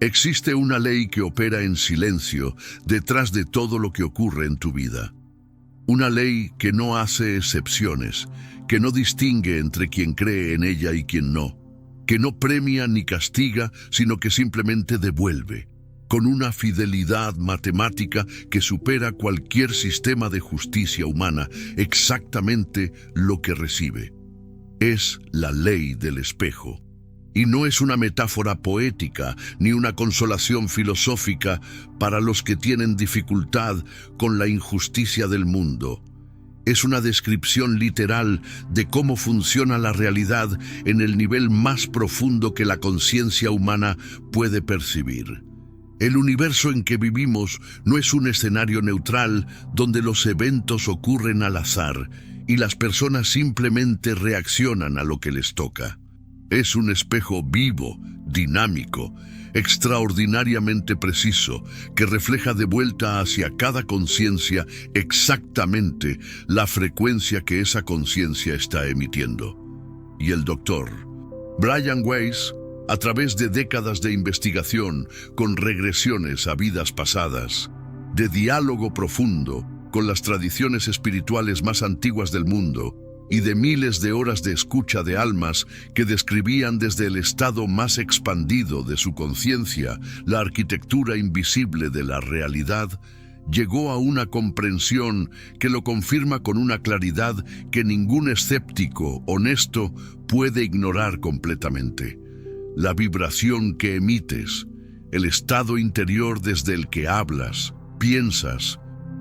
Existe una ley que opera en silencio detrás de todo lo que ocurre en tu vida. Una ley que no hace excepciones, que no distingue entre quien cree en ella y quien no, que no premia ni castiga, sino que simplemente devuelve, con una fidelidad matemática que supera cualquier sistema de justicia humana, exactamente lo que recibe. Es la ley del espejo. Y no es una metáfora poética ni una consolación filosófica para los que tienen dificultad con la injusticia del mundo. Es una descripción literal de cómo funciona la realidad en el nivel más profundo que la conciencia humana puede percibir. El universo en que vivimos no es un escenario neutral donde los eventos ocurren al azar y las personas simplemente reaccionan a lo que les toca. Es un espejo vivo, dinámico, extraordinariamente preciso, que refleja de vuelta hacia cada conciencia exactamente la frecuencia que esa conciencia está emitiendo. Y el doctor Brian Weiss, a través de décadas de investigación con regresiones a vidas pasadas, de diálogo profundo con las tradiciones espirituales más antiguas del mundo, y de miles de horas de escucha de almas que describían desde el estado más expandido de su conciencia la arquitectura invisible de la realidad, llegó a una comprensión que lo confirma con una claridad que ningún escéptico honesto puede ignorar completamente. La vibración que emites, el estado interior desde el que hablas, piensas,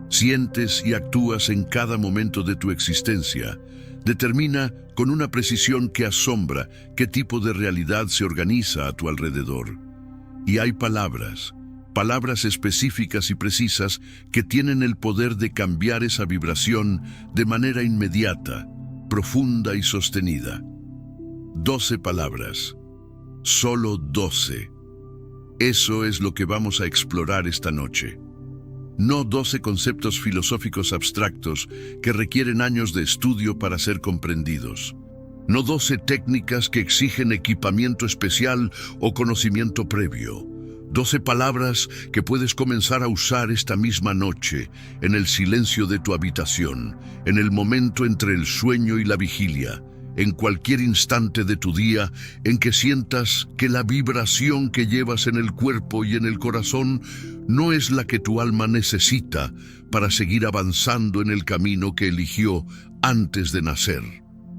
sientes y actúas en cada momento de tu existencia, determina con una precisión que asombra qué tipo de realidad se organiza a tu alrededor. Y hay palabras específicas y precisas que tienen el poder de cambiar esa vibración de manera inmediata, profunda y sostenida. 12 palabras. Solo 12. Eso es lo que vamos a explorar esta noche. No 12 conceptos filosóficos abstractos que requieren años de estudio para ser comprendidos. No 12 técnicas que exigen equipamiento especial o conocimiento previo. 12 palabras que puedes comenzar a usar esta misma noche, en el silencio de tu habitación, en el momento entre el sueño y la vigilia, en cualquier instante de tu día en que sientas que la vibración que llevas en el cuerpo y en el corazón no es la que tu alma necesita para seguir avanzando en el camino que eligió antes de nacer.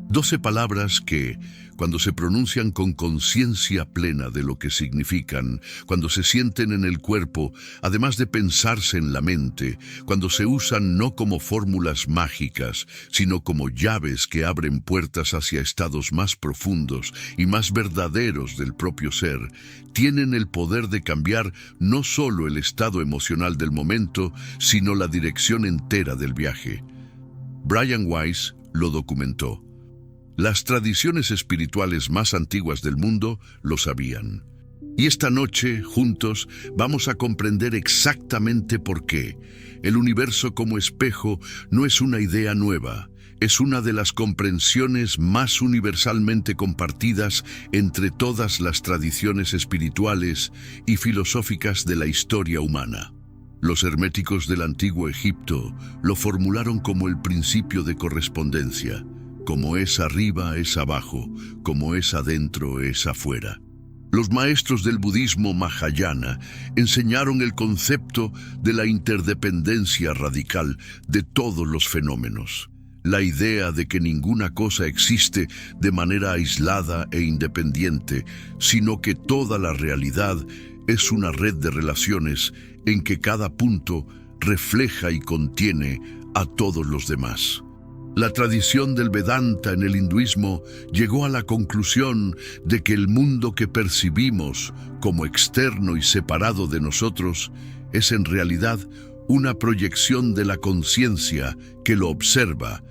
12 palabras que, cuando se pronuncian con conciencia plena de lo que significan, cuando se sienten en el cuerpo, además de pensarse en la mente, cuando se usan no como fórmulas mágicas, sino como llaves que abren puertas hacia estados más profundos y más verdaderos del propio ser, tienen el poder de cambiar no solo el estado emocional del momento, sino la dirección entera del viaje. Brian Weiss lo documentó. Las tradiciones espirituales más antiguas del mundo lo sabían. Y esta noche, juntos, vamos a comprender exactamente por qué. El universo como espejo no es una idea nueva, es una de las comprensiones más universalmente compartidas entre todas las tradiciones espirituales y filosóficas de la historia humana. Los herméticos del antiguo Egipto lo formularon como el principio de correspondencia. Como es arriba es abajo, como es adentro es afuera. Los maestros del budismo Mahayana enseñaron el concepto de la interdependencia radical de todos los fenómenos. La idea de que ninguna cosa existe de manera aislada e independiente, sino que toda la realidad es una red de relaciones en que cada punto refleja y contiene a todos los demás. La tradición del Vedanta en el hinduismo llegó a la conclusión de que el mundo que percibimos como externo y separado de nosotros es en realidad una proyección de la conciencia que lo observa,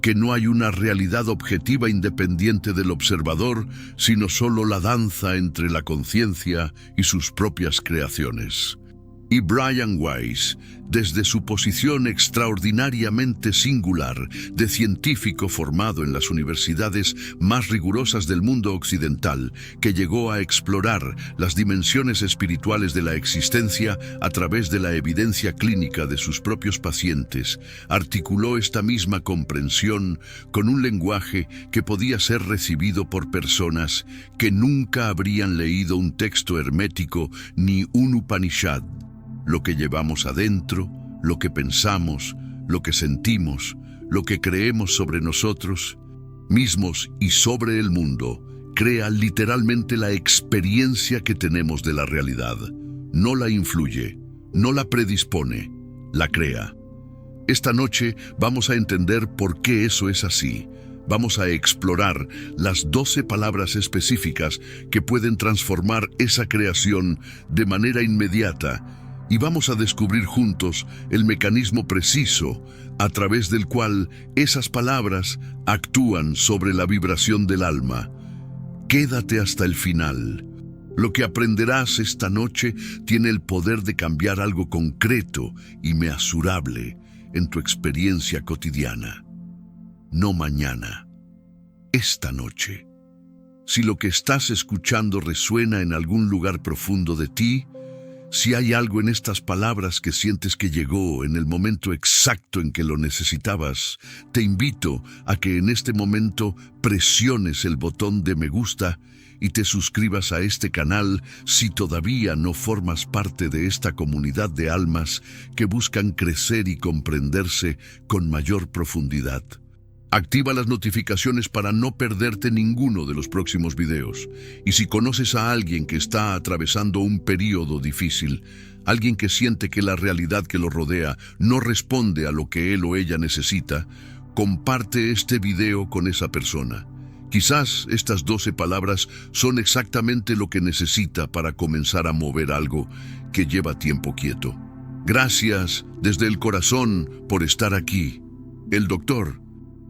que no hay una realidad objetiva independiente del observador, sino solo la danza entre la conciencia y sus propias creaciones. Y Brian Weiss, desde su posición extraordinariamente singular de científico formado en las universidades más rigurosas del mundo occidental, que llegó a explorar las dimensiones espirituales de la existencia a través de la evidencia clínica de sus propios pacientes, articuló esta misma comprensión con un lenguaje que podía ser recibido por personas que nunca habrían leído un texto hermético ni un Upanishad. Lo que llevamos adentro, lo que pensamos, lo que sentimos, lo que creemos sobre nosotros mismos y sobre el mundo, crea literalmente la experiencia que tenemos de la realidad. No la influye, no la predispone, la crea. Esta noche vamos a entender por qué eso es así. Vamos a explorar las 12 palabras específicas que pueden transformar esa creación de manera inmediata. Y vamos a descubrir juntos el mecanismo preciso a través del cual esas palabras actúan sobre la vibración del alma. Quédate hasta el final. Lo que aprenderás esta noche tiene el poder de cambiar algo concreto y mesurable en tu experiencia cotidiana. No mañana, esta noche. Si lo que estás escuchando resuena en algún lugar profundo de ti, si hay algo en estas palabras que sientes que llegó en el momento exacto en que lo necesitabas, te invito a que en este momento presiones el botón de me gusta y te suscribas a este canal si todavía no formas parte de esta comunidad de almas que buscan crecer y comprenderse con mayor profundidad. Activa las notificaciones para no perderte ninguno de los próximos videos. Y si conoces a alguien que está atravesando un periodo difícil, alguien que siente que la realidad que lo rodea no responde a lo que él o ella necesita, comparte este video con esa persona. Quizás estas 12 palabras son exactamente lo que necesita para comenzar a mover algo que lleva tiempo quieto. Gracias desde el corazón por estar aquí. El doctor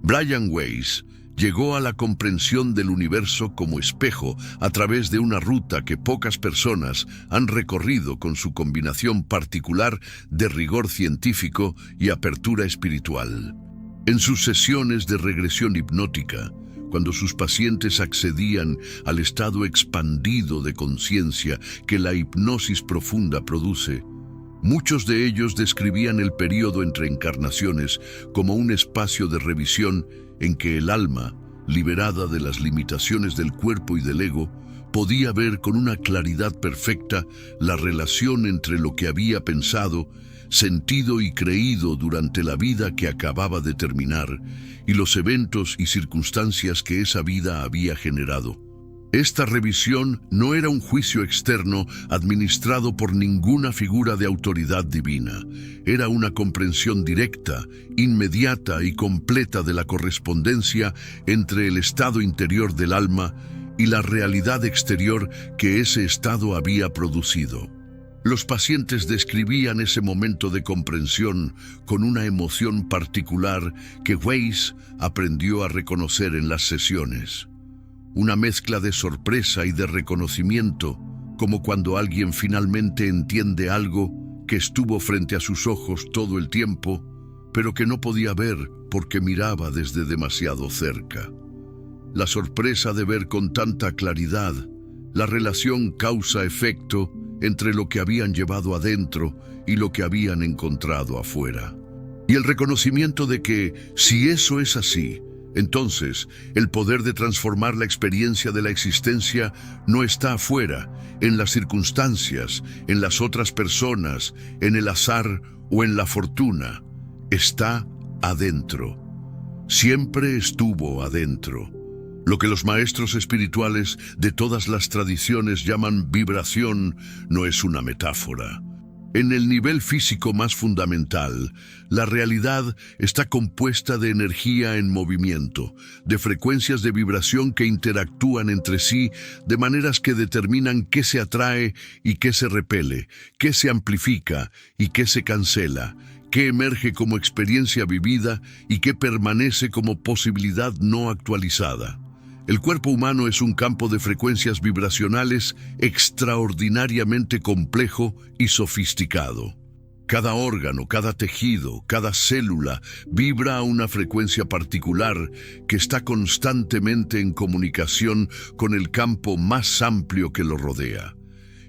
Brian Weiss llegó a la comprensión del universo como espejo a través de una ruta que pocas personas han recorrido con su combinación particular de rigor científico y apertura espiritual. En sus sesiones de regresión hipnótica, cuando sus pacientes accedían al estado expandido de conciencia que la hipnosis profunda produce, muchos de ellos describían el período entre encarnaciones como un espacio de revisión en que el alma, liberada de las limitaciones del cuerpo y del ego, podía ver con una claridad perfecta la relación entre lo que había pensado, sentido y creído durante la vida que acababa de terminar y los eventos y circunstancias que esa vida había generado. Esta revisión no era un juicio externo administrado por ninguna figura de autoridad divina. Era una comprensión directa, inmediata y completa de la correspondencia entre el estado interior del alma y la realidad exterior que ese estado había producido. Los pacientes describían ese momento de comprensión con una emoción particular que Weiss aprendió a reconocer en las sesiones. Una mezcla de sorpresa y de reconocimiento, como cuando alguien finalmente entiende algo que estuvo frente a sus ojos todo el tiempo, pero que no podía ver porque miraba desde demasiado cerca. La sorpresa de ver con tanta claridad la relación causa-efecto entre lo que habían llevado adentro y lo que habían encontrado afuera. Y el reconocimiento de que, si eso es así, entonces, el poder de transformar la experiencia de la existencia no está afuera, en las circunstancias, en las otras personas, en el azar o en la fortuna. Está adentro. Siempre estuvo adentro. Lo que los maestros espirituales de todas las tradiciones llaman vibración no es una metáfora. En el nivel físico más fundamental, la realidad está compuesta de energía en movimiento, de frecuencias de vibración que interactúan entre sí de maneras que determinan qué se atrae y qué se repele, qué se amplifica y qué se cancela, qué emerge como experiencia vivida y qué permanece como posibilidad no actualizada. El cuerpo humano es un campo de frecuencias vibracionales extraordinariamente complejo y sofisticado. Cada órgano, cada tejido, cada célula vibra a una frecuencia particular que está constantemente en comunicación con el campo más amplio que lo rodea.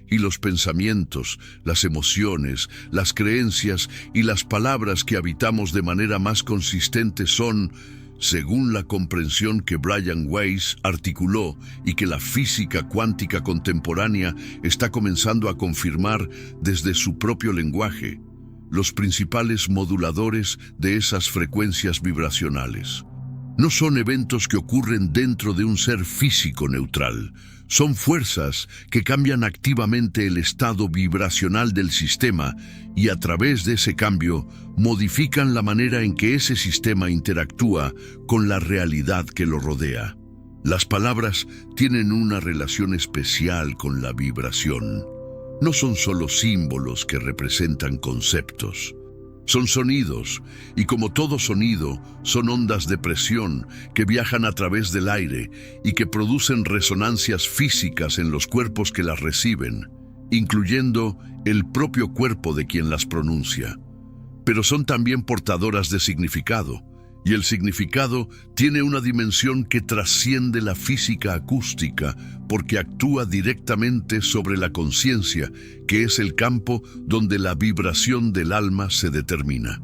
Y los pensamientos, las emociones, las creencias y las palabras que habitamos de manera más consistente son, según la comprensión que Brian Weiss articuló y que la física cuántica contemporánea está comenzando a confirmar desde su propio lenguaje, los principales moduladores de esas frecuencias vibracionales. No son eventos que ocurren dentro de un ser físico neutral. Son fuerzas que cambian activamente el estado vibracional del sistema y a través de ese cambio modifican la manera en que ese sistema interactúa con la realidad que lo rodea. Las palabras tienen una relación especial con la vibración. No son solo símbolos que representan conceptos. Son sonidos, y como todo sonido, son ondas de presión que viajan a través del aire y que producen resonancias físicas en los cuerpos que las reciben, incluyendo el propio cuerpo de quien las pronuncia. Pero son también portadoras de significado, y el significado tiene una dimensión que trasciende la física acústica porque actúa directamente sobre la conciencia, que es el campo donde la vibración del alma se determina.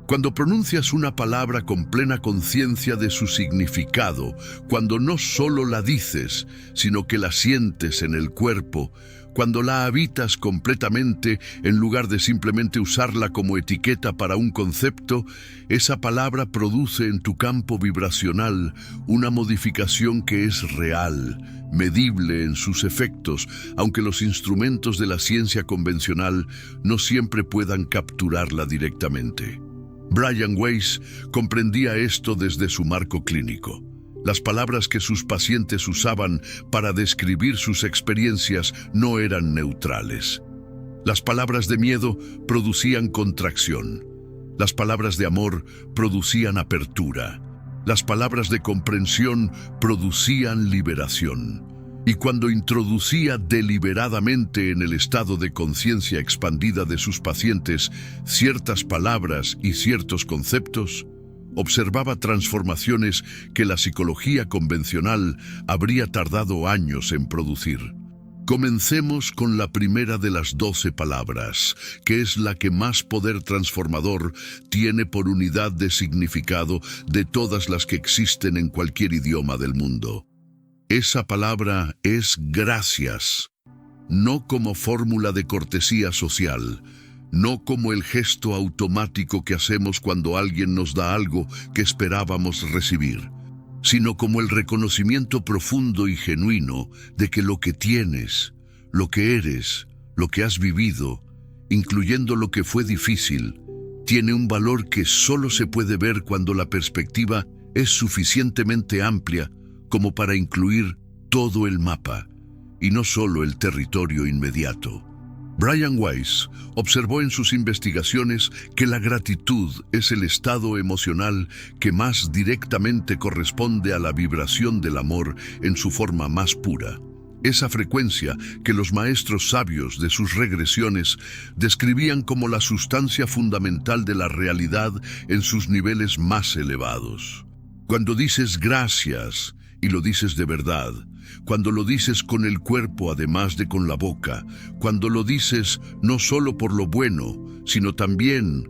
Cuando pronuncias una palabra con plena conciencia de su significado, cuando no solo la dices, sino que la sientes en el cuerpo, cuando la habitas completamente en lugar de simplemente usarla como etiqueta para un concepto, esa palabra produce en tu campo vibracional una modificación que es real, medible en sus efectos, aunque los instrumentos de la ciencia convencional no siempre puedan capturarla directamente. Brian Weiss comprendía esto desde su marco clínico. Las palabras que sus pacientes usaban para describir sus experiencias no eran neutrales. Las palabras de miedo producían contracción. Las palabras de amor producían apertura. Las palabras de comprensión producían liberación. Y cuando introducía deliberadamente en el estado de conciencia expandida de sus pacientes ciertas palabras y ciertos conceptos, observaba transformaciones que la psicología convencional habría tardado años en producir. Comencemos con la primera de las 12 palabras, que es la que más poder transformador tiene por unidad de significado de todas las que existen en cualquier idioma del mundo. Esa palabra es gracias, no como fórmula de cortesía social, no como el gesto automático que hacemos cuando alguien nos da algo que esperábamos recibir, sino como el reconocimiento profundo y genuino de que lo que tienes, lo que eres, lo que has vivido, incluyendo lo que fue difícil, tiene un valor que solo se puede ver cuando la perspectiva es suficientemente amplia como para incluir todo el mapa, y no solo el territorio inmediato. Brian Weiss observó en sus investigaciones que la gratitud es el estado emocional que más directamente corresponde a la vibración del amor en su forma más pura. Esa frecuencia que los maestros sabios de sus regresiones describían como la sustancia fundamental de la realidad en sus niveles más elevados. Cuando dices gracias, y lo dices de verdad, cuando lo dices con el cuerpo además de con la boca, cuando lo dices no solo por lo bueno, sino también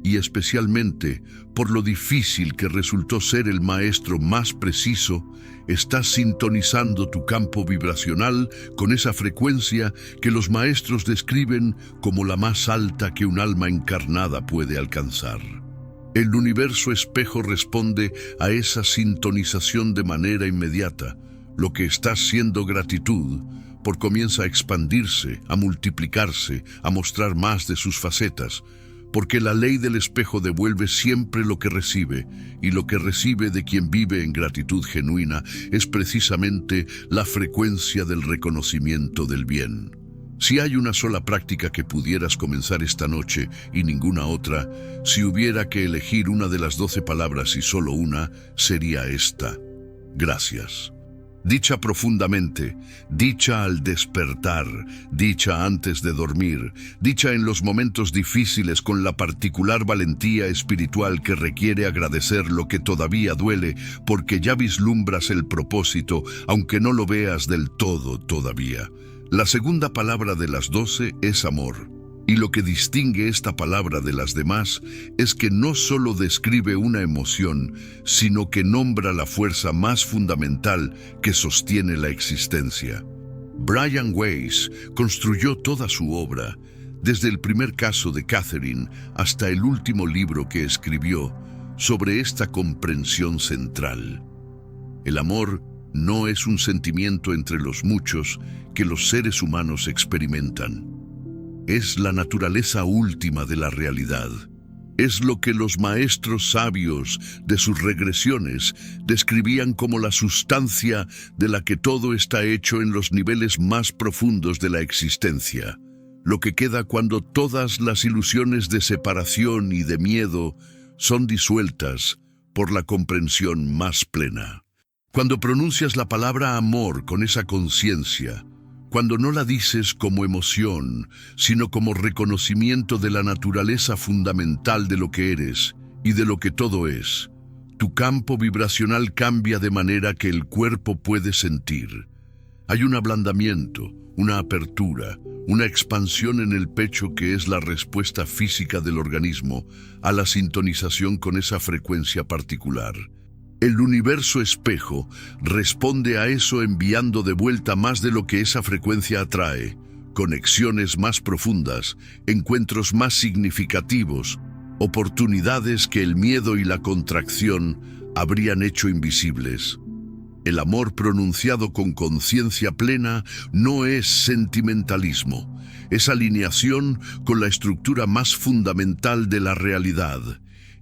y especialmente por lo difícil que resultó ser el maestro más preciso, estás sintonizando tu campo vibracional con esa frecuencia que los maestros describen como la más alta que un alma encarnada puede alcanzar. El universo espejo responde a esa sintonización de manera inmediata. Lo que está siendo gratitud, comienza a expandirse, a multiplicarse, a mostrar más de sus facetas, porque la ley del espejo devuelve siempre lo que recibe, y lo que recibe de quien vive en gratitud genuina es precisamente la frecuencia del reconocimiento del bien. Si hay una sola práctica que pudieras comenzar esta noche y ninguna otra, si hubiera que elegir una de las 12 palabras y solo una, sería esta: gracias. Dicha profundamente, dicha al despertar, dicha antes de dormir, dicha en los momentos difíciles con la particular valentía espiritual que requiere agradecer lo que todavía duele porque ya vislumbras el propósito, aunque no lo veas del todo todavía. La segunda palabra de las 12 es amor. Y lo que distingue esta palabra de las demás es que no solo describe una emoción, sino que nombra la fuerza más fundamental que sostiene la existencia. Brian Weiss construyó toda su obra, desde el primer caso de Catherine hasta el último libro que escribió, sobre esta comprensión central. El amor no es un sentimiento entre los muchos que los seres humanos experimentan. Es la naturaleza última de la realidad. Es lo que los maestros sabios de sus regresiones describían como la sustancia de la que todo está hecho en los niveles más profundos de la existencia. Lo que queda cuando todas las ilusiones de separación y de miedo son disueltas por la comprensión más plena. Cuando pronuncias la palabra amor con esa conciencia, cuando no la dices como emoción, sino como reconocimiento de la naturaleza fundamental de lo que eres y de lo que todo es, tu campo vibracional cambia de manera que el cuerpo puede sentir. Hay un ablandamiento, una apertura, una expansión en el pecho que es la respuesta física del organismo a la sintonización con esa frecuencia particular. El universo espejo responde a eso enviando de vuelta más de lo que esa frecuencia atrae, conexiones más profundas, encuentros más significativos, oportunidades que el miedo y la contracción habrían hecho invisibles. El amor pronunciado con conciencia plena no es sentimentalismo, es alineación con la estructura más fundamental de la realidad.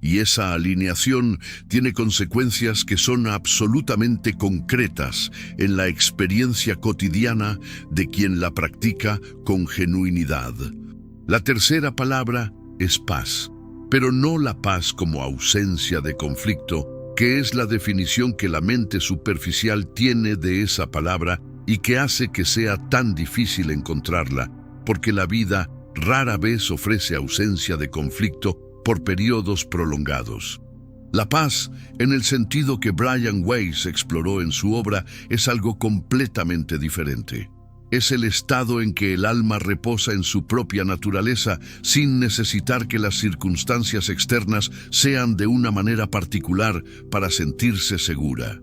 Y esa alineación tiene consecuencias que son absolutamente concretas en la experiencia cotidiana de quien la practica con genuinidad. La tercera palabra es paz, pero no la paz como ausencia de conflicto, que es la definición que la mente superficial tiene de esa palabra y que hace que sea tan difícil encontrarla, porque la vida rara vez ofrece ausencia de conflicto por periodos prolongados. La paz, en el sentido que Brian Weiss exploró en su obra, es algo completamente diferente. Es el estado en que el alma reposa en su propia naturaleza sin necesitar que las circunstancias externas sean de una manera particular para sentirse segura.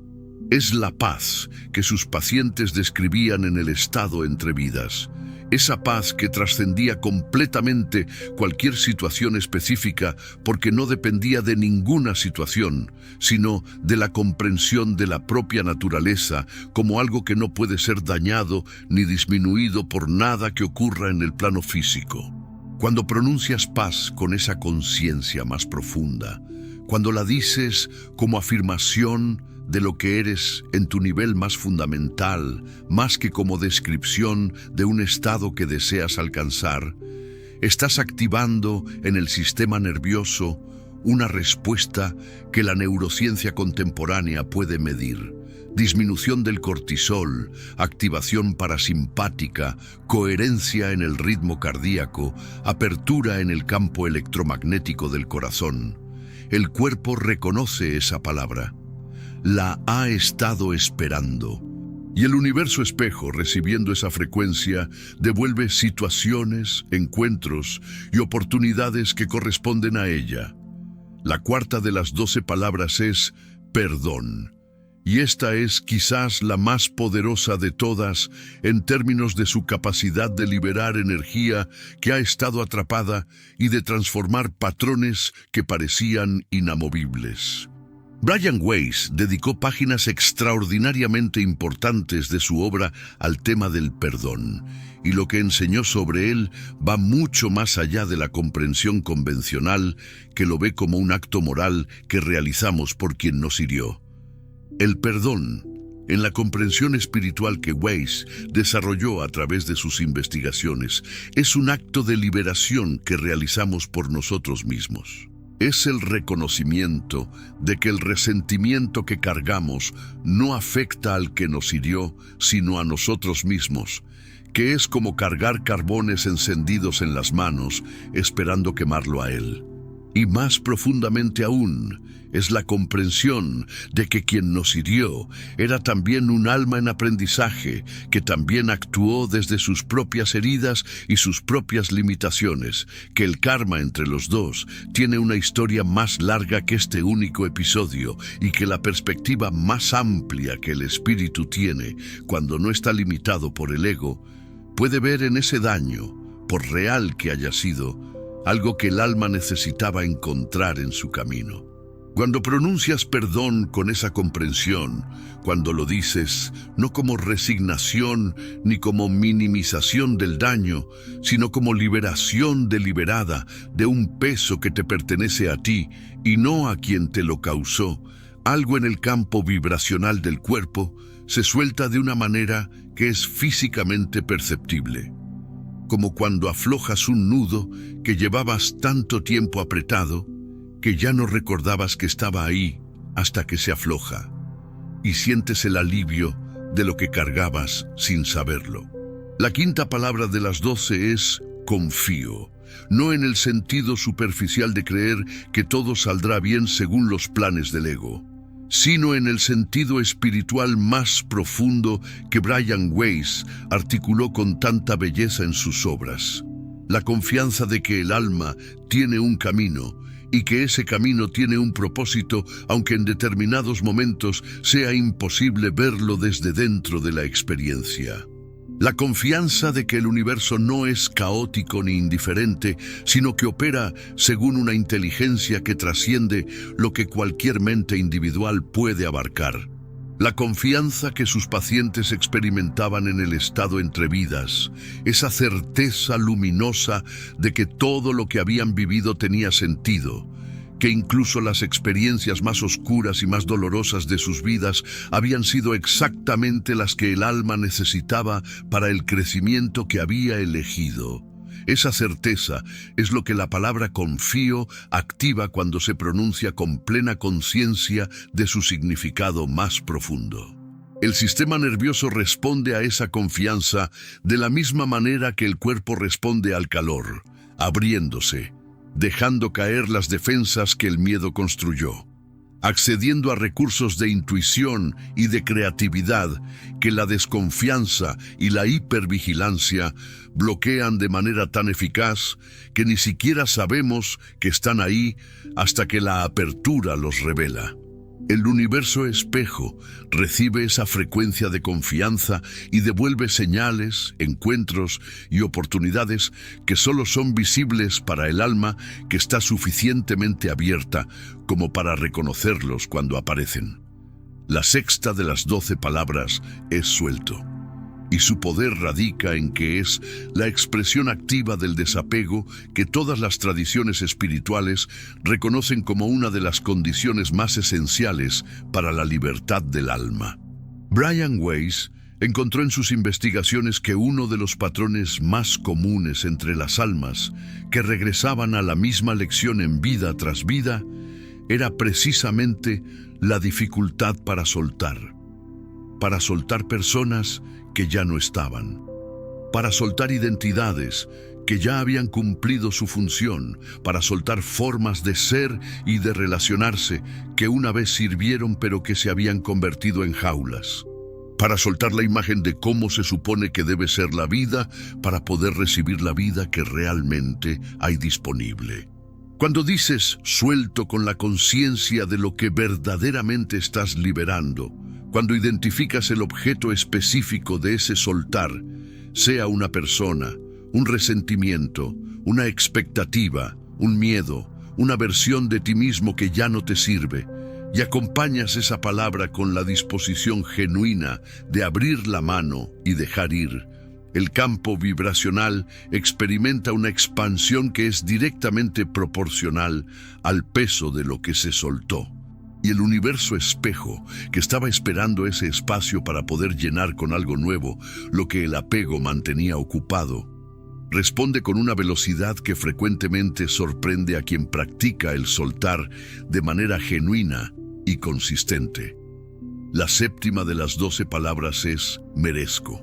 Es la paz que sus pacientes describían en el estado entre vidas. Esa paz que trascendía completamente cualquier situación específica porque no dependía de ninguna situación, sino de la comprensión de la propia naturaleza como algo que no puede ser dañado ni disminuido por nada que ocurra en el plano físico. Cuando pronuncias paz con esa conciencia más profunda, cuando la dices como afirmación de lo que eres en tu nivel más fundamental, más que como descripción de un estado que deseas alcanzar, estás activando en el sistema nervioso una respuesta que la neurociencia contemporánea puede medir. Disminución del cortisol, activación parasimpática, coherencia en el ritmo cardíaco, apertura en el campo electromagnético del corazón. El cuerpo reconoce esa palabra. La ha estado esperando. Y el universo espejo, recibiendo esa frecuencia, devuelve situaciones, encuentros y oportunidades que corresponden a ella. La cuarta de las 12 palabras es perdón. Y esta es quizás la más poderosa de todas en términos de su capacidad de liberar energía que ha estado atrapada y de transformar patrones que parecían inamovibles. Brian Weiss dedicó páginas extraordinariamente importantes de su obra al tema del perdón, y lo que enseñó sobre él va mucho más allá de la comprensión convencional que lo ve como un acto moral que realizamos por quien nos hirió. El perdón, en la comprensión espiritual que Weiss desarrolló a través de sus investigaciones, es un acto de liberación que realizamos por nosotros mismos. Es el reconocimiento de que el resentimiento que cargamos no afecta al que nos hirió, sino a nosotros mismos, que es como cargar carbones encendidos en las manos, esperando quemarlo a él. Y más profundamente aún, es la comprensión de que quien nos hirió era también un alma en aprendizaje, que también actuó desde sus propias heridas y sus propias limitaciones, que el karma entre los dos tiene una historia más larga que este único episodio y que la perspectiva más amplia que el espíritu tiene, cuando no está limitado por el ego, puede ver en ese daño, por real que haya sido, algo que el alma necesitaba encontrar en su camino. Cuando pronuncias perdón con esa comprensión, cuando lo dices no como resignación ni como minimización del daño, sino como liberación deliberada de un peso que te pertenece a ti y no a quien te lo causó, algo en el campo vibracional del cuerpo se suelta de una manera que es físicamente perceptible. Como cuando aflojas un nudo que llevabas tanto tiempo apretado que ya no recordabas que estaba ahí hasta que se afloja y sientes el alivio de lo que cargabas sin saberlo. La quinta palabra de las 12 es confío, no en el sentido superficial de creer que todo saldrá bien según los planes del ego, sino en el sentido espiritual más profundo que Brian Weiss articuló con tanta belleza en sus obras. La confianza de que el alma tiene un camino y que ese camino tiene un propósito, aunque en determinados momentos sea imposible verlo desde dentro de la experiencia. La confianza de que el universo no es caótico ni indiferente, sino que opera según una inteligencia que trasciende lo que cualquier mente individual puede abarcar. La confianza que sus pacientes experimentaban en el estado entre vidas, esa certeza luminosa de que todo lo que habían vivido tenía sentido, que incluso las experiencias más oscuras y más dolorosas de sus vidas habían sido exactamente las que el alma necesitaba para el crecimiento que había elegido. Esa certeza es lo que la palabra confío activa cuando se pronuncia con plena conciencia de su significado más profundo. El sistema nervioso responde a esa confianza de la misma manera que el cuerpo responde al calor, abriéndose, dejando caer las defensas que el miedo construyó, accediendo a recursos de intuición y de creatividad que la desconfianza y la hipervigilancia bloquean de manera tan eficaz que ni siquiera sabemos que están ahí hasta que la apertura los revela. El universo espejo recibe esa frecuencia de confianza y devuelve señales, encuentros y oportunidades que solo son visibles para el alma que está suficientemente abierta como para reconocerlos cuando aparecen. La sexta de las 12 palabras es suelto, y su poder radica en que es la expresión activa del desapego que todas las tradiciones espirituales reconocen como una de las condiciones más esenciales para la libertad del alma. Brian Weiss encontró en sus investigaciones que uno de los patrones más comunes entre las almas que regresaban a la misma lección en vida tras vida era precisamente la dificultad para soltar personas que ya no estaban, para soltar identidades que ya habían cumplido su función, para soltar formas de ser y de relacionarse que una vez sirvieron pero que se habían convertido en jaulas, para soltar la imagen de cómo se supone que debe ser la vida para poder recibir la vida que realmente hay disponible. Cuando dices suelto con la conciencia de lo que verdaderamente estás liberando, cuando identificas el objeto específico de ese soltar, sea una persona, un resentimiento, una expectativa, un miedo, una versión de ti mismo que ya no te sirve, y acompañas esa palabra con la disposición genuina de abrir la mano y dejar ir, el campo vibracional experimenta una expansión que es directamente proporcional al peso de lo que se soltó. Y el universo espejo, que estaba esperando ese espacio para poder llenar con algo nuevo lo que el apego mantenía ocupado, responde con una velocidad que frecuentemente sorprende a quien practica el soltar de manera genuina y consistente. La séptima de las 12 palabras es merezco.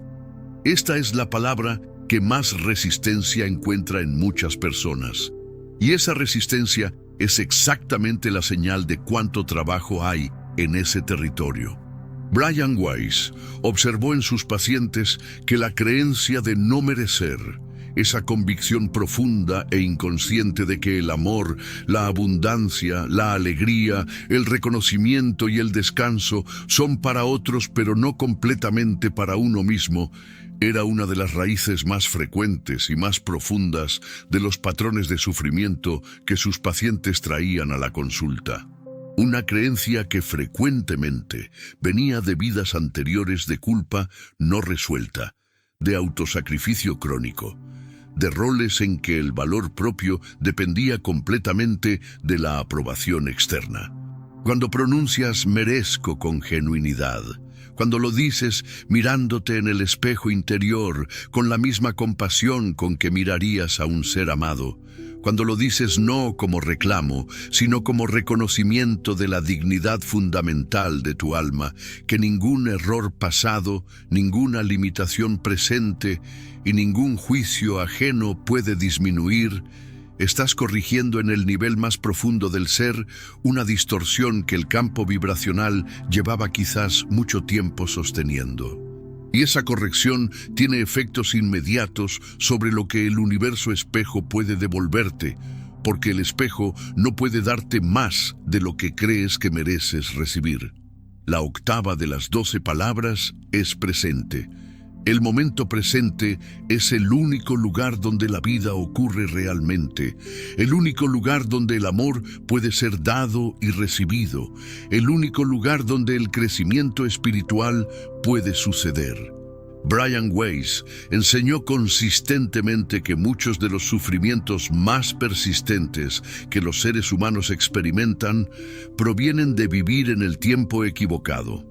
Esta es la palabra que más resistencia encuentra en muchas personas. Y esa resistencia es exactamente la señal de cuánto trabajo hay en ese territorio. Brian Weiss observó en sus pacientes que la creencia de no merecer, esa convicción profunda e inconsciente de que el amor, la abundancia, la alegría, el reconocimiento y el descanso son para otros pero no completamente para uno mismo, era una de las raíces más frecuentes y más profundas de los patrones de sufrimiento que sus pacientes traían a la consulta. Una creencia que frecuentemente venía de vidas anteriores de culpa no resuelta, de autosacrificio crónico, de roles en que el valor propio dependía completamente de la aprobación externa. Cuando pronuncias merezco con genuinidad, cuando lo dices mirándote en el espejo interior con la misma compasión con que mirarías a un ser amado, cuando lo dices no como reclamo, sino como reconocimiento de la dignidad fundamental de tu alma, que ningún error pasado, ninguna limitación presente y ningún juicio ajeno puede disminuir, estás corrigiendo en el nivel más profundo del ser una distorsión que el campo vibracional llevaba quizás mucho tiempo sosteniendo. Y esa corrección tiene efectos inmediatos sobre lo que el universo espejo puede devolverte, porque el espejo no puede darte más de lo que crees que mereces recibir. La octava de las 12 palabras es presente. El momento presente es el único lugar donde la vida ocurre realmente, el único lugar donde el amor puede ser dado y recibido, el único lugar donde el crecimiento espiritual puede suceder. Brian Weiss enseñó consistentemente que muchos de los sufrimientos más persistentes que los seres humanos experimentan provienen de vivir en el tiempo equivocado,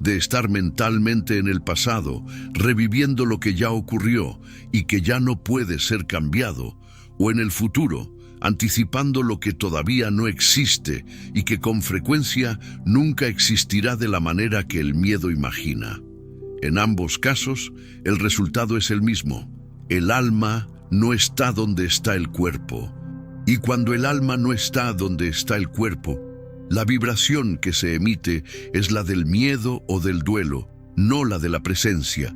de estar mentalmente en el pasado, reviviendo lo que ya ocurrió y que ya no puede ser cambiado, o en el futuro, anticipando lo que todavía no existe y que con frecuencia nunca existirá de la manera que el miedo imagina. En ambos casos, el resultado es el mismo. El alma no está donde está el cuerpo. Y cuando el alma no está donde está el cuerpo, la vibración que se emite es la del miedo o del duelo, no la de la presencia.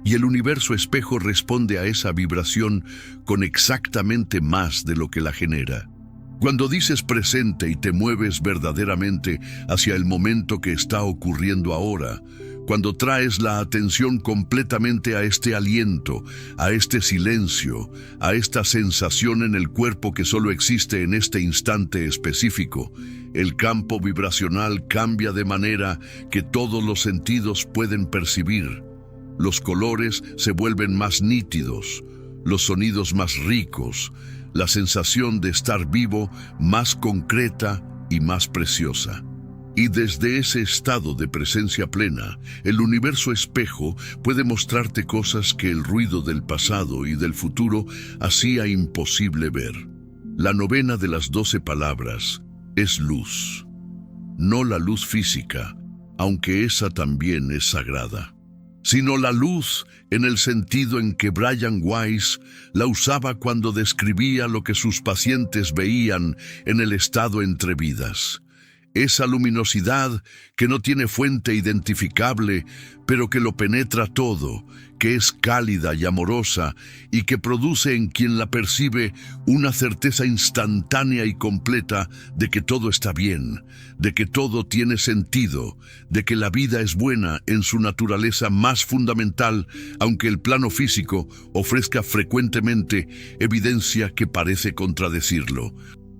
Y el universo espejo responde a esa vibración con exactamente más de lo que la genera. Cuando dices presente y te mueves verdaderamente hacia el momento que está ocurriendo ahora, cuando traes la atención completamente a este aliento, a este silencio, a esta sensación en el cuerpo que solo existe en este instante específico, el campo vibracional cambia de manera que todos los sentidos pueden percibir. Los colores se vuelven más nítidos, los sonidos más ricos, la sensación de estar vivo más concreta y más preciosa. Y desde ese estado de presencia plena, el universo espejo puede mostrarte cosas que el ruido del pasado y del futuro hacía imposible ver. La novena de las 12 palabras es luz. No la luz física, aunque esa también es sagrada, sino la luz en el sentido en que Brian Weiss la usaba cuando describía lo que sus pacientes veían en el estado entre vidas. Esa luminosidad que no tiene fuente identificable, pero que lo penetra todo, que es cálida y amorosa y que produce en quien la percibe una certeza instantánea y completa de que todo está bien, de que todo tiene sentido, de que la vida es buena en su naturaleza más fundamental, aunque el plano físico ofrezca frecuentemente evidencia que parece contradecirlo.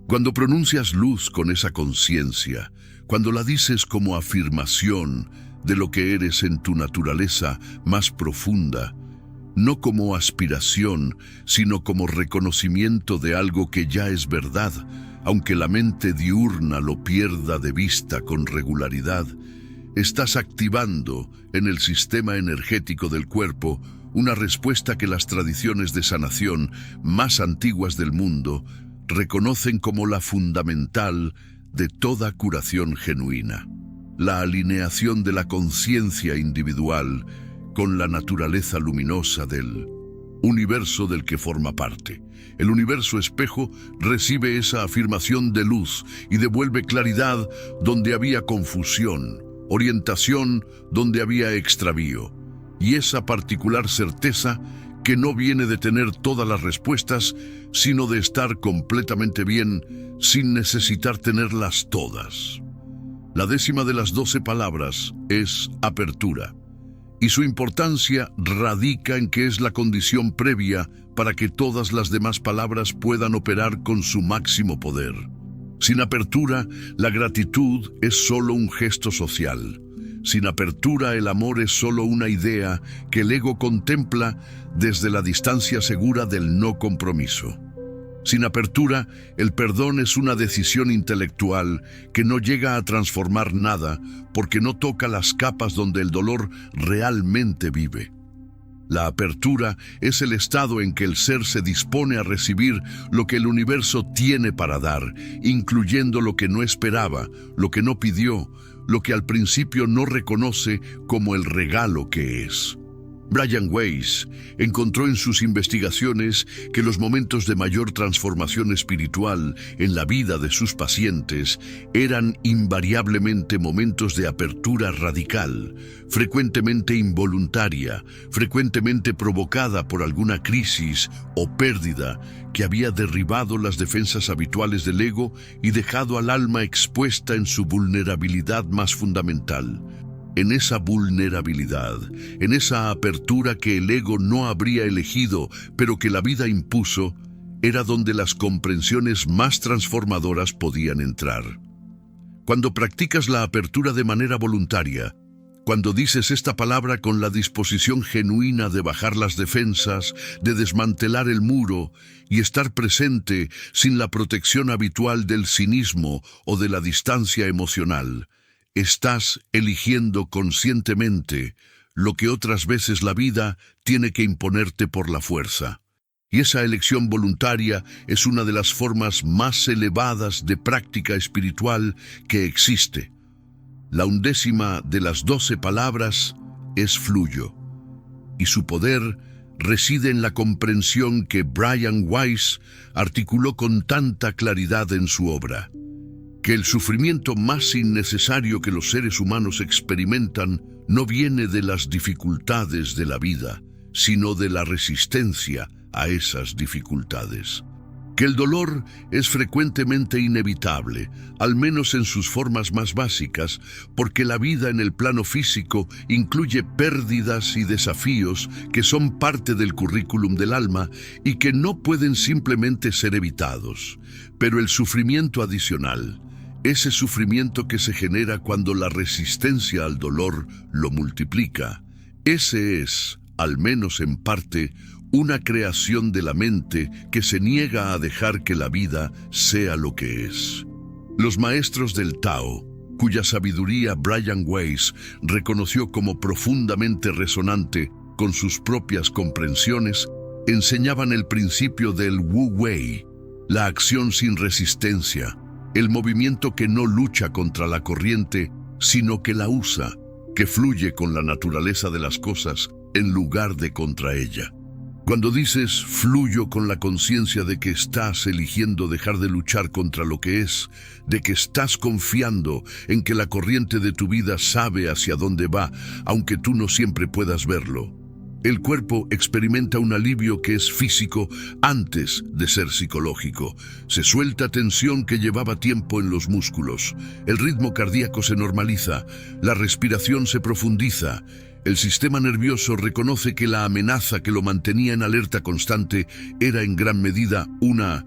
Cuando pronuncias luz con esa conciencia, cuando la dices como afirmación de lo que eres en tu naturaleza más profunda, no como aspiración, sino como reconocimiento de algo que ya es verdad, aunque la mente diurna lo pierda de vista con regularidad, estás activando en el sistema energético del cuerpo una respuesta que las tradiciones de sanación más antiguas del mundo reconocen como la fundamental de toda curación genuina. La alineación de la conciencia individual con la naturaleza luminosa del universo del que forma parte. El universo espejo recibe esa afirmación de luz y devuelve claridad donde había confusión, orientación donde había extravío, y esa particular certeza que no viene de tener todas las respuestas, sino de estar completamente bien sin necesitar tenerlas todas. La 10ª de las 12 palabras es apertura, y su importancia radica en que es la condición previa para que todas las demás palabras puedan operar con su máximo poder. Sin apertura, la gratitud es solo un gesto social. Sin apertura, el amor es solo una idea que el ego contempla desde la distancia segura del no compromiso. Sin apertura, el perdón es una decisión intelectual que no llega a transformar nada porque no toca las capas donde el dolor realmente vive. La apertura es el estado en que el ser se dispone a recibir lo que el universo tiene para dar, incluyendo lo que no esperaba, lo que no pidió, lo que al principio no reconoce como el regalo que es. Brian Weiss encontró en sus investigaciones que los momentos de mayor transformación espiritual en la vida de sus pacientes eran invariablemente momentos de apertura radical, frecuentemente involuntaria, frecuentemente provocada por alguna crisis o pérdida que había derribado las defensas habituales del ego y dejado al alma expuesta en su vulnerabilidad más fundamental. En esa vulnerabilidad, en esa apertura que el ego no habría elegido, pero que la vida impuso, era donde las comprensiones más transformadoras podían entrar. Cuando practicas la apertura de manera voluntaria, cuando dices esta palabra con la disposición genuina de bajar las defensas, de desmantelar el muro y estar presente sin la protección habitual del cinismo o de la distancia emocional, estás eligiendo conscientemente lo que otras veces la vida tiene que imponerte por la fuerza. Y esa elección voluntaria es una de las formas más elevadas de práctica espiritual que existe. La 11ª de las 12 palabras es fluyo, y su poder reside en la comprensión que Brian Weiss articuló con tanta claridad en su obra. Que el sufrimiento más innecesario que los seres humanos experimentan no viene de las dificultades de la vida, sino de la resistencia a esas dificultades. Que el dolor es frecuentemente inevitable, al menos en sus formas más básicas, porque la vida en el plano físico incluye pérdidas y desafíos que son parte del currículum del alma y que no pueden simplemente ser evitados. Pero el sufrimiento adicional, ese sufrimiento que se genera cuando la resistencia al dolor lo multiplica, ese es, al menos en parte, una creación de la mente que se niega a dejar que la vida sea lo que es. Los maestros del Tao, cuya sabiduría Brian Weiss reconoció como profundamente resonante con sus propias comprensiones, enseñaban el principio del Wu Wei, la acción sin resistencia, el movimiento que no lucha contra la corriente, sino que la usa, que fluye con la naturaleza de las cosas en lugar de contra ella. Cuando dices fluyo con la conciencia de que estás eligiendo dejar de luchar contra lo que es, de que estás confiando en que la corriente de tu vida sabe hacia dónde va, aunque tú no siempre puedas verlo, el cuerpo experimenta un alivio que es físico antes de ser psicológico. Se suelta tensión que llevaba tiempo en los músculos. El ritmo cardíaco se normaliza. La respiración se profundiza. El sistema nervioso reconoce que la amenaza que lo mantenía en alerta constante era en gran medida una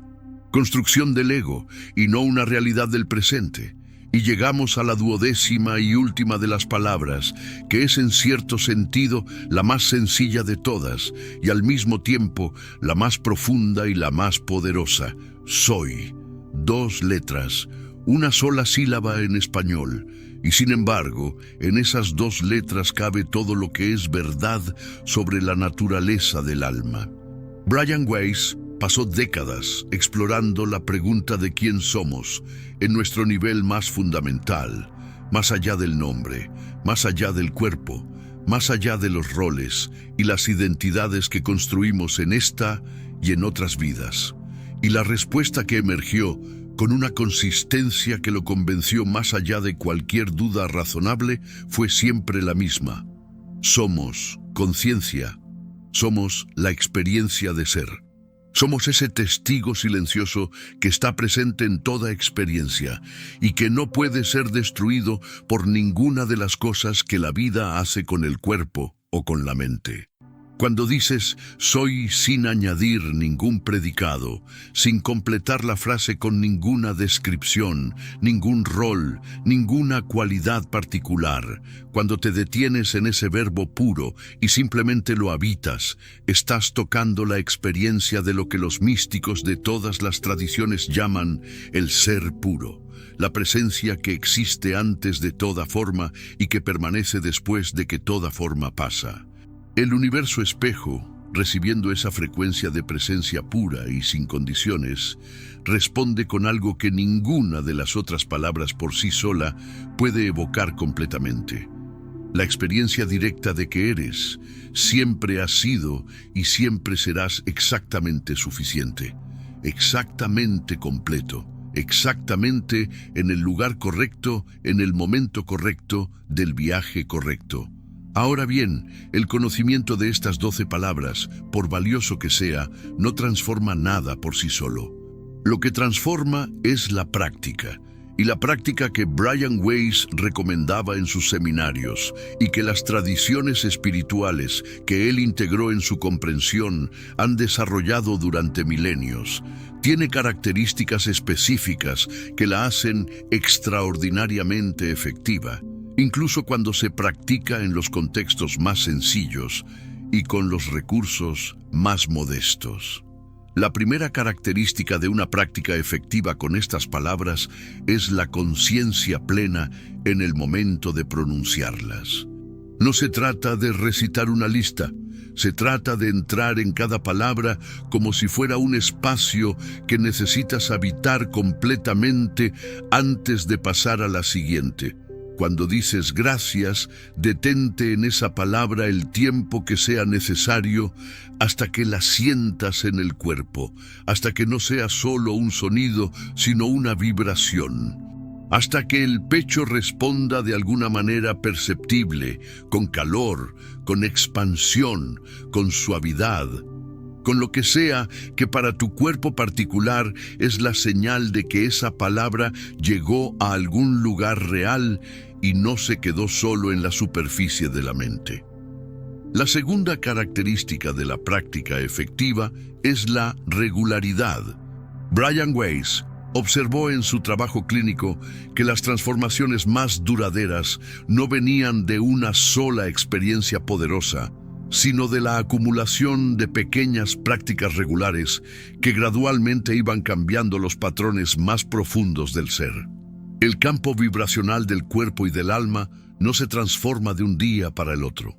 construcción del ego y no una realidad del presente. Y llegamos a la 12ª y última de las palabras, que es en cierto sentido la más sencilla de todas y al mismo tiempo la más profunda y la más poderosa. Soy. 2 letras, una sola sílaba en español, Y sin embargo, en esas dos letras cabe todo lo que es verdad sobre la naturaleza del alma. Brian Weiss pasó décadas explorando la pregunta de quién somos en nuestro nivel más fundamental, más allá del nombre, más allá del cuerpo, más allá de los roles y las identidades que construimos en esta y en otras vidas. Y la respuesta que emergió con una consistencia que lo convenció más allá de cualquier duda razonable fue siempre la misma. Somos conciencia, somos la experiencia de ser. Somos ese testigo silencioso que está presente en toda experiencia y que no puede ser destruido por ninguna de las cosas que la vida hace con el cuerpo o con la mente. Cuando dices soy sin añadir ningún predicado, sin completar la frase con ninguna descripción, ningún rol, ninguna cualidad particular, cuando te detienes en ese verbo puro y simplemente lo habitas, estás tocando la experiencia de lo que los místicos de todas las tradiciones llaman el ser puro, la presencia que existe antes de toda forma y que permanece después de que toda forma pasa. El universo espejo, recibiendo esa frecuencia de presencia pura y sin condiciones, responde con algo que ninguna de las otras palabras por sí sola puede evocar completamente. La experiencia directa de que eres, siempre has sido y siempre serás exactamente suficiente, exactamente completo, exactamente en el lugar correcto, en el momento correcto, del viaje correcto. Ahora bien, el conocimiento de estas 12 palabras, por valioso que sea, no transforma nada por sí solo. Lo que transforma es la práctica, y la práctica que Brian Weiss recomendaba en sus seminarios y que las tradiciones espirituales que él integró en su comprensión han desarrollado durante milenios, tiene características específicas que la hacen extraordinariamente efectiva, incluso cuando se practica en los contextos más sencillos y con los recursos más modestos. La primera característica de una práctica efectiva con estas palabras es la conciencia plena en el momento de pronunciarlas. No se trata de recitar una lista, se trata de entrar en cada palabra como si fuera un espacio que necesitas habitar completamente antes de pasar a la siguiente. Cuando dices gracias, detente en esa palabra el tiempo que sea necesario hasta que la sientas en el cuerpo, hasta que no sea solo un sonido, sino una vibración, hasta que el pecho responda de alguna manera perceptible, con calor, con expansión, con suavidad, con lo que sea que para tu cuerpo particular es la señal de que esa palabra llegó a algún lugar real y no se quedó solo en la superficie de la mente. La segunda característica de la práctica efectiva es la regularidad. Brian Weiss observó en su trabajo clínico que las transformaciones más duraderas no venían de una sola experiencia poderosa, sino de la acumulación de pequeñas prácticas regulares que gradualmente iban cambiando los patrones más profundos del ser. El campo vibracional del cuerpo y del alma no se transforma de un día para el otro,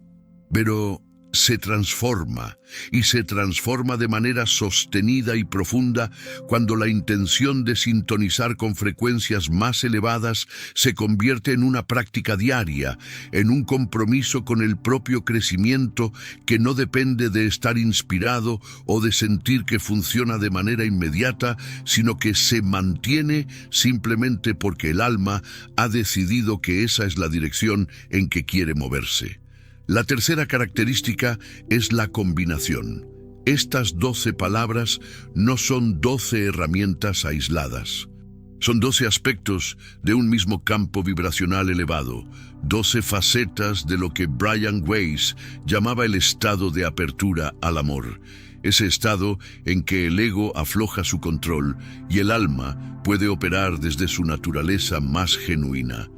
pero se transforma, y se transforma de manera sostenida y profunda cuando la intención de sintonizar con frecuencias más elevadas se convierte en una práctica diaria, en un compromiso con el propio crecimiento que no depende de estar inspirado o de sentir que funciona de manera inmediata, sino que se mantiene simplemente porque el alma ha decidido que esa es la dirección en que quiere moverse. La tercera característica es la combinación. Estas 12 palabras no son 12 herramientas aisladas. Son 12 aspectos de un mismo campo vibracional elevado, 12 facetas de lo que Brian Weiss llamaba el estado de apertura al amor. Ese estado en que el ego afloja su control y el alma puede operar desde su naturaleza más genuina.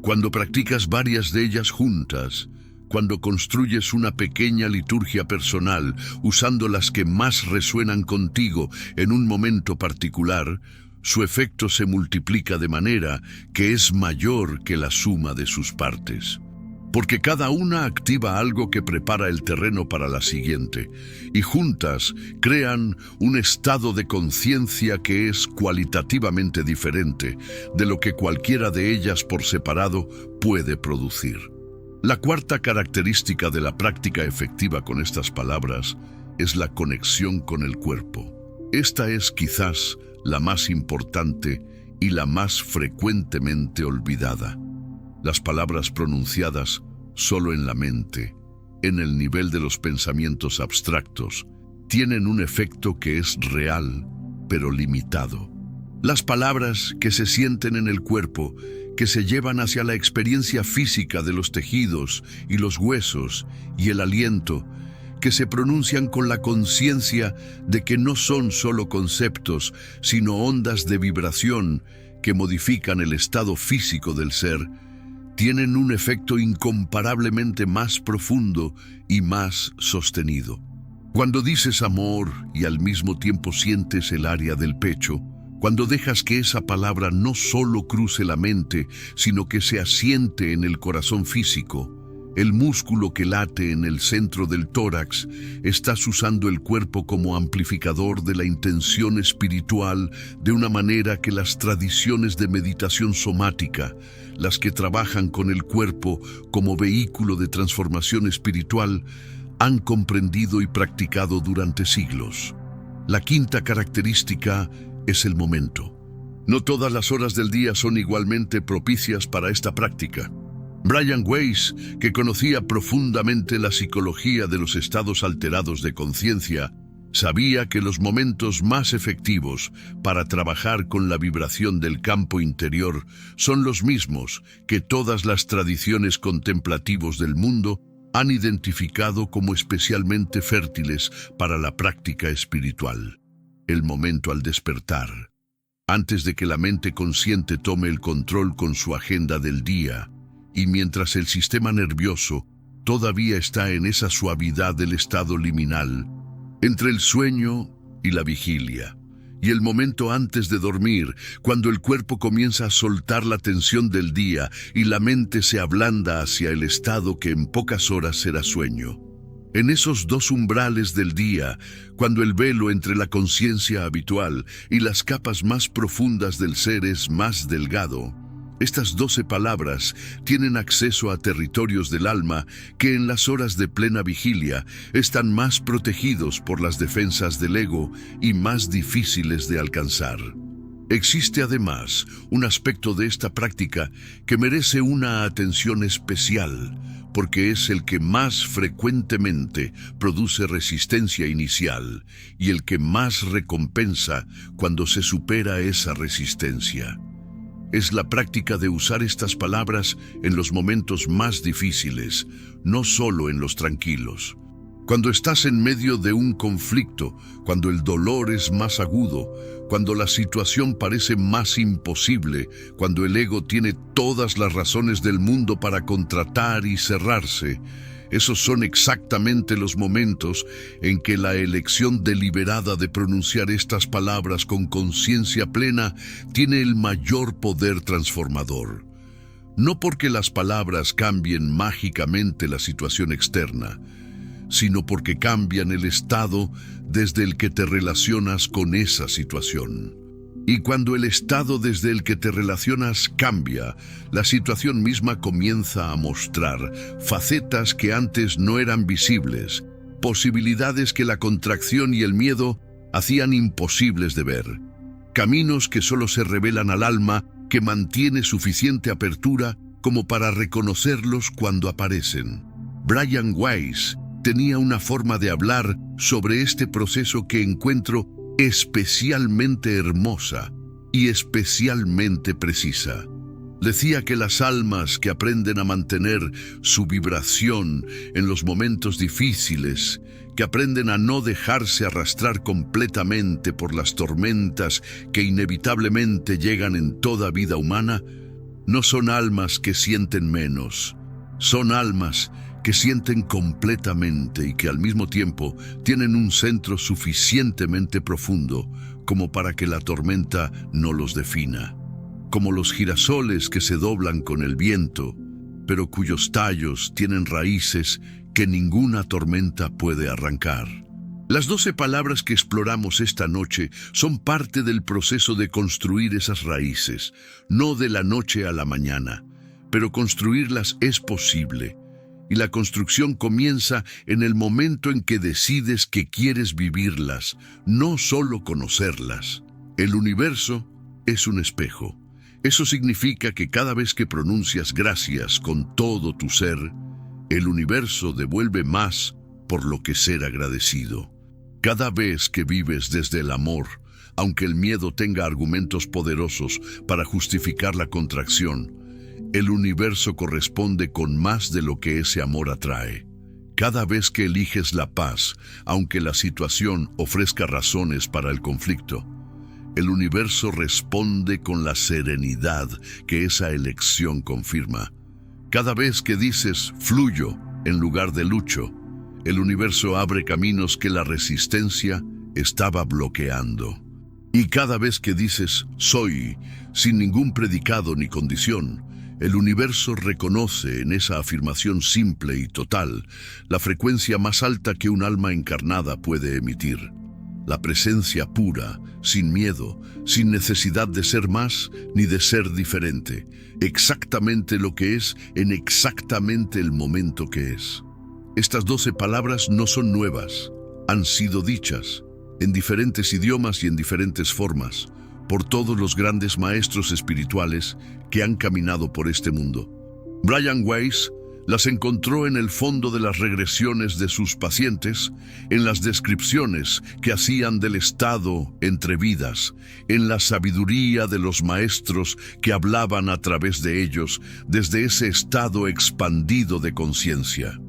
Cuando practicas varias de ellas juntas, cuando construyes una pequeña liturgia personal usando las que más resuenan contigo en un momento particular, su efecto se multiplica de manera que es mayor que la suma de sus partes. Porque cada una activa algo que prepara el terreno para la siguiente, y juntas crean un estado de conciencia que es cualitativamente diferente de lo que cualquiera de ellas por separado puede producir. La cuarta característica de la práctica efectiva con estas palabras es la conexión con el cuerpo. Esta es quizás la más importante y la más frecuentemente olvidada. Las palabras pronunciadas solo en la mente, en el nivel de los pensamientos abstractos, tienen un efecto que es real, pero limitado. Las palabras que se sienten en el cuerpo, que se llevan hacia la experiencia física de los tejidos y los huesos y el aliento, que se pronuncian con la conciencia de que no son solo conceptos, sino ondas de vibración que modifican el estado físico del ser, tienen un efecto incomparablemente más profundo y más sostenido. Cuando dices amor y al mismo tiempo sientes el área del pecho, cuando dejas que esa palabra no solo cruce la mente, sino que se asiente en el corazón físico, el músculo que late en el centro del tórax, estás usando el cuerpo como amplificador de la intención espiritual de una manera que las tradiciones de meditación somática, las que trabajan con el cuerpo como vehículo de transformación espiritual, han comprendido y practicado durante siglos. La quinta característica es el momento. No todas las horas del día son igualmente propicias para esta práctica. Brian Weiss, que conocía profundamente la psicología de los estados alterados de conciencia, sabía que los momentos más efectivos para trabajar con la vibración del campo interior son los mismos que todas las tradiciones contemplativos del mundo han identificado como especialmente fértiles para la práctica espiritual. El momento al despertar, antes de que la mente consciente tome el control con su agenda del día, y mientras el sistema nervioso todavía está en esa suavidad del estado liminal, entre el sueño y la vigilia, y el momento antes de dormir, cuando el cuerpo comienza a soltar la tensión del día y la mente se ablanda hacia el estado que en pocas horas será sueño. En esos dos umbrales del día, cuando el velo entre la conciencia habitual y las capas más profundas del ser es más delgado, estas 12 palabras tienen acceso a territorios del alma que en las horas de plena vigilia están más protegidos por las defensas del ego y más difíciles de alcanzar. Existe además un aspecto de esta práctica que merece una atención especial, porque es el que más frecuentemente produce resistencia inicial y el que más recompensa cuando se supera esa resistencia. Es la práctica de usar estas palabras en los momentos más difíciles, no solo en los tranquilos. Cuando estás en medio de un conflicto, cuando el dolor es más agudo, cuando la situación parece más imposible, cuando el ego tiene todas las razones del mundo para contratar y cerrarse, esos son exactamente los momentos en que la elección deliberada de pronunciar estas palabras con conciencia plena tiene el mayor poder transformador. No porque las palabras cambien mágicamente la situación externa, sino porque cambian el estado desde el que te relacionas con esa situación. Y cuando el estado desde el que te relacionas cambia, la situación misma comienza a mostrar facetas que antes no eran visibles, posibilidades que la contracción y el miedo hacían imposibles de ver, caminos que solo se revelan al alma que mantiene suficiente apertura como para reconocerlos cuando aparecen. Brian Weiss tenía una forma de hablar sobre este proceso que encuentro especialmente hermosa y especialmente precisa. Decía que las almas que aprenden a mantener su vibración en los momentos difíciles, que aprenden a no dejarse arrastrar completamente por las tormentas que inevitablemente llegan en toda vida humana, no son almas que sienten menos, son almas que sienten completamente y que al mismo tiempo tienen un centro suficientemente profundo como para que la tormenta no los defina. Como los girasoles que se doblan con el viento, pero cuyos tallos tienen raíces que ninguna tormenta puede arrancar. Las 12 palabras que exploramos esta noche son parte del proceso de construir esas raíces, no de la noche a la mañana, pero construirlas es posible. Y la construcción comienza en el momento en que decides que quieres vivirlas, no solo conocerlas. El universo es un espejo. Eso significa que cada vez que pronuncias gracias con todo tu ser, el universo devuelve más por lo que ser agradecido. Cada vez que vives desde el amor, aunque el miedo tenga argumentos poderosos para justificar la contracción, el universo corresponde con más de lo que ese amor atrae. Cada vez que eliges la paz, aunque la situación ofrezca razones para el conflicto, el universo responde con la serenidad que esa elección confirma. Cada vez que dices fluyo en lugar de lucho, el universo abre caminos que la resistencia estaba bloqueando. Y cada vez que dices soy, sin ningún predicado ni condición, el universo reconoce en esa afirmación simple y total la frecuencia más alta que un alma encarnada puede emitir. La presencia pura, sin miedo, sin necesidad de ser más ni de ser diferente, exactamente lo que es en exactamente el momento que es. Estas 12 palabras no son nuevas, han sido dichas en diferentes idiomas y en diferentes formas por todos los grandes maestros espirituales que han caminado por este mundo. Brian Weiss las encontró en el fondo de las regresiones de sus pacientes, en las descripciones que hacían del estado entre vidas, en la sabiduría de los maestros que hablaban a través de ellos desde ese estado expandido de conciencia.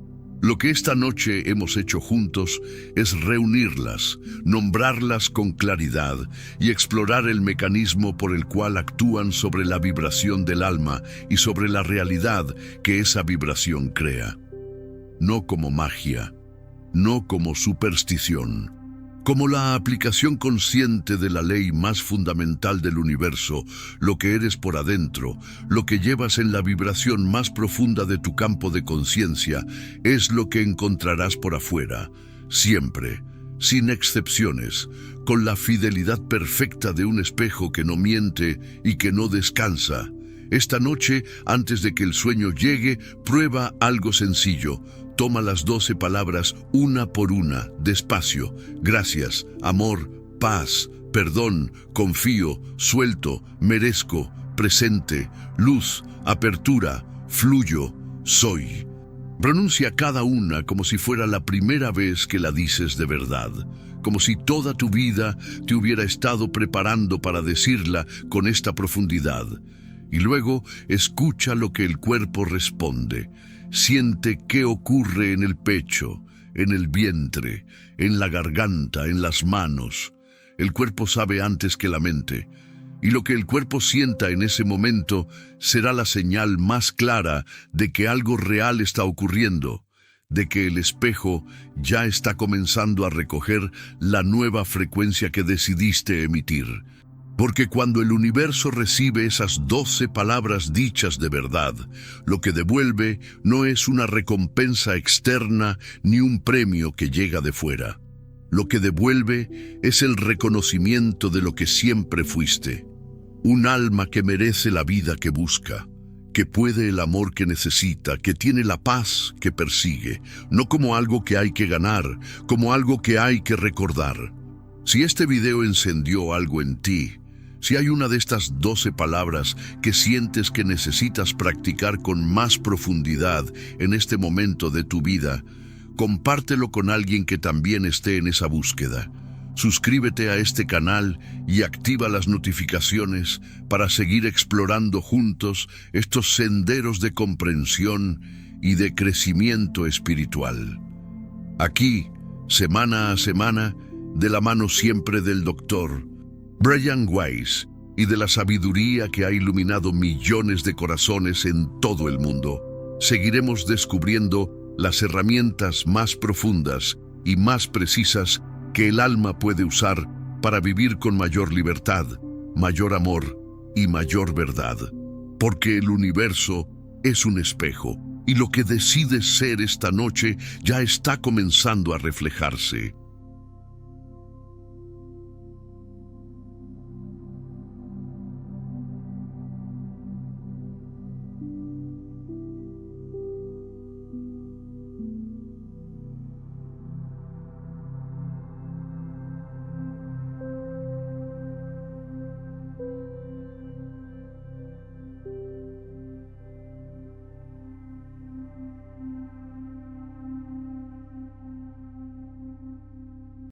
Lo que esta noche hemos hecho juntos es reunirlas, nombrarlas con claridad y explorar el mecanismo por el cual actúan sobre la vibración del alma y sobre la realidad que esa vibración crea. No como magia, no como superstición, como la aplicación consciente de la ley más fundamental del universo, lo que eres por adentro, lo que llevas en la vibración más profunda de tu campo de conciencia, es lo que encontrarás por afuera, siempre, sin excepciones, con la fidelidad perfecta de un espejo que no miente y que no descansa. Esta noche, antes de que el sueño llegue, prueba algo sencillo. Toma las 12 palabras una por una, despacio. Gracias, amor, paz, perdón, confío, suelto, merezco, presente, luz, apertura, fluyo, soy. Pronuncia cada una como si fuera la primera vez que la dices de verdad, como si toda tu vida te hubiera estado preparando para decirla con esta profundidad. Y luego escucha lo que el cuerpo responde. Siente qué ocurre en el pecho, en el vientre, en la garganta, en las manos. El cuerpo sabe antes que la mente, y lo que el cuerpo sienta en ese momento será la señal más clara de que algo real está ocurriendo, de que el espejo ya está comenzando a recoger la nueva frecuencia que decidiste emitir. Porque cuando el universo recibe esas 12 palabras dichas de verdad, lo que devuelve no es una recompensa externa ni un premio que llega de fuera. Lo que devuelve es el reconocimiento de lo que siempre fuiste. Un alma que merece la vida que busca, que puede el amor que necesita, que tiene la paz que persigue, no como algo que hay que ganar, como algo que hay que recordar. Si este video encendió algo en ti, si hay una de estas 12 palabras que sientes que necesitas practicar con más profundidad en este momento de tu vida, compártelo con alguien que también esté en esa búsqueda. Suscríbete a este canal y activa las notificaciones para seguir explorando juntos estos senderos de comprensión y de crecimiento espiritual. Aquí, semana a semana, de la mano siempre del Dr. Brian Weiss y de la sabiduría que ha iluminado millones de corazones en todo el mundo, seguiremos descubriendo las herramientas más profundas y más precisas que el alma puede usar para vivir con mayor libertad, mayor amor y mayor verdad. Porque el universo es un espejo y lo que decides ser esta noche ya está comenzando a reflejarse.